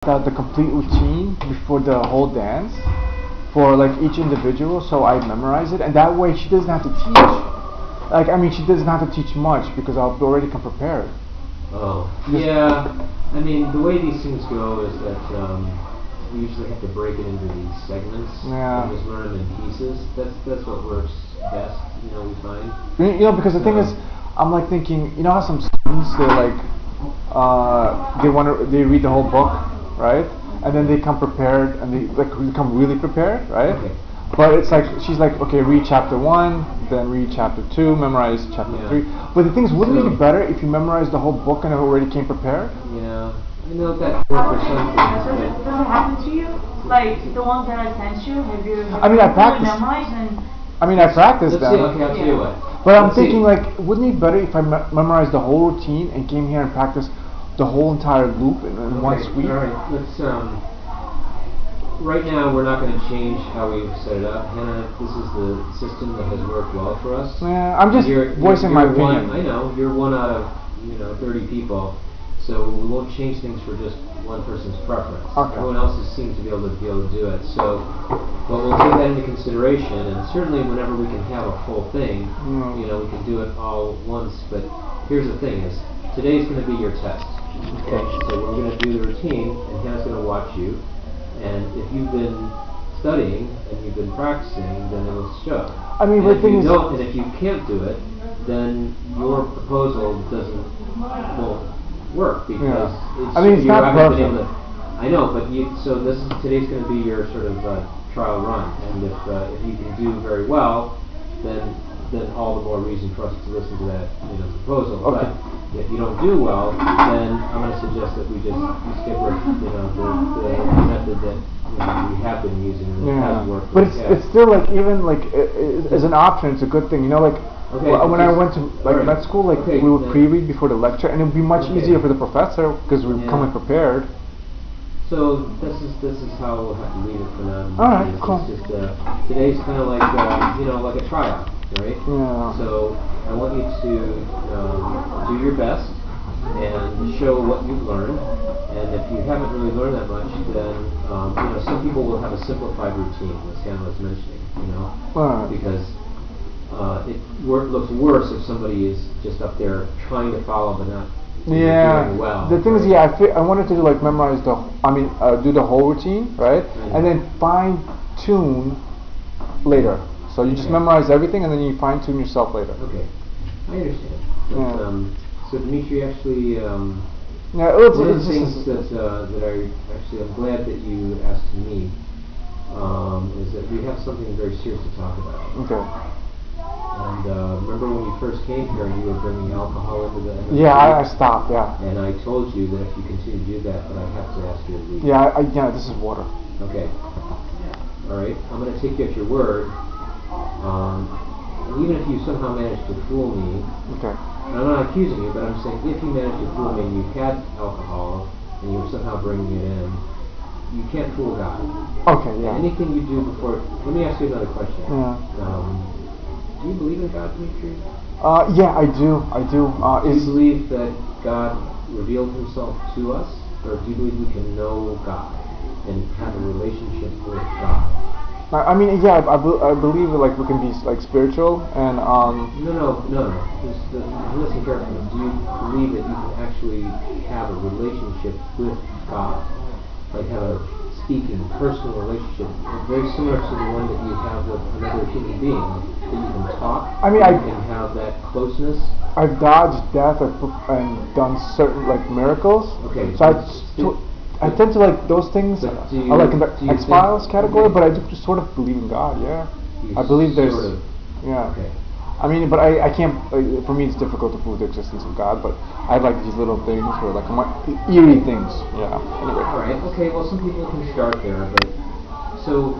the complete routine before the whole dance for like each individual, so I memorize it, and that way she doesn't have to teach. Like, I mean, she doesn't have to teach much because I'll already come prepared. Oh, yeah. I mean, the way these things go is that we usually have to break it into these segments and just learn them in pieces. That's what works best, we find. Because the thing is, I'm like thinking, how some students, they're like, they read the whole book, right? And then they come prepared, and they come really prepared, right? Okay. But it's like, she's like, okay, read chapter 1, then read chapter 2, memorize chapter 3. But the thing is, wouldn't it be better if you memorized the whole book and already came prepared? Yeah, I know that for some things. Does it happen to you? Like the ones that I sent you, have you I practiced. memorized and I practiced Let's them. see, okay, I'll tell you what. But I'm thinking, like, wouldn't it be better if I memorized the whole routine and came here and practiced the whole entire loop in one sweep? All right, let's, right now we're not going to change how we set it up. Hannah, this is the system that has worked well for us. Yeah, I'm just voicing my opinion. I know, you're one out of, 30 people, so we won't change things for just one person's preference. Okay. Everyone else seems to be able to do it. So, but we'll take that into consideration, and certainly whenever we can have a full thing, we can do it all once. But here's the thing: is today's going to be your test. Okay. So we're going to do the routine, and Hannah's going to watch you. And if you've been studying and you've been practicing, then it will show. I mean, and the thing is, and if you can't do it, then your proposal won't work because it's not perfect. I know, but today's going to be your sort of trial run, and if you can do very well, then all the more reason for us to listen to that proposal. Okay. But if you don't do well, then I'm going to suggest that we stick with the method that we have been using and it has worked. But it's still like, even like as an option, it's a good thing. When I went to med school, we would pre-read before the lecture, and it would be much easier for the professor because we're coming prepared. So this is how we'll have to leave it for now. All right, cool. It's just, today's kind of like like a tryout, right? Yeah. So I want you to do your best and show what you've learned. And if you haven't really learned that much, then some people will have a simplified routine, as Hannah was mentioning. Because it looks worse if somebody is just up there trying to follow but not doing well. The thing is, I wanted to memorize do the whole routine, right? And then fine tune later. So you just memorize everything, and then you fine tune yourself later. Okay, I understand. But, so Dimitri, actually, one of the things that I'm glad that you asked me is that we have something very serious to talk about. Okay. And remember when you first came here and you were bringing alcohol into the MSC? Yeah, I stopped, And I told you that if you continue to do that, that I have to ask you to leave. Yeah, this is water. Okay. All right. I'm going to take you at your word. And even if you somehow manage to fool me, and I'm not accusing you, but I'm saying if you manage to fool me and you had alcohol and you were somehow bringing it in, you can't fool God. Okay, yeah. Anything you do before... Let me ask you another question. Yeah. Do you believe in God, Dimitri? Yeah, I do. Do you believe that God revealed himself to us? Or do you believe we can know God and have a relationship with God? I believe that we can be spiritual and No. Just listen carefully. Do you believe that you can actually have a relationship with God? Like have a speaking, personal relationship, very similar to the one that you have with another human being, that you can talk, you can have that closeness. I've dodged death and done certain miracles. Okay. So I tend to those things. I in the X-Files category, but I do just sort of believe in God. Yeah, I believe there's. Yeah. Okay. But I can't. For me, it's difficult to prove the existence of God. But I have these little things where eerie things. Yeah. Anyway. All right. Okay. Well, some people can start there, but so.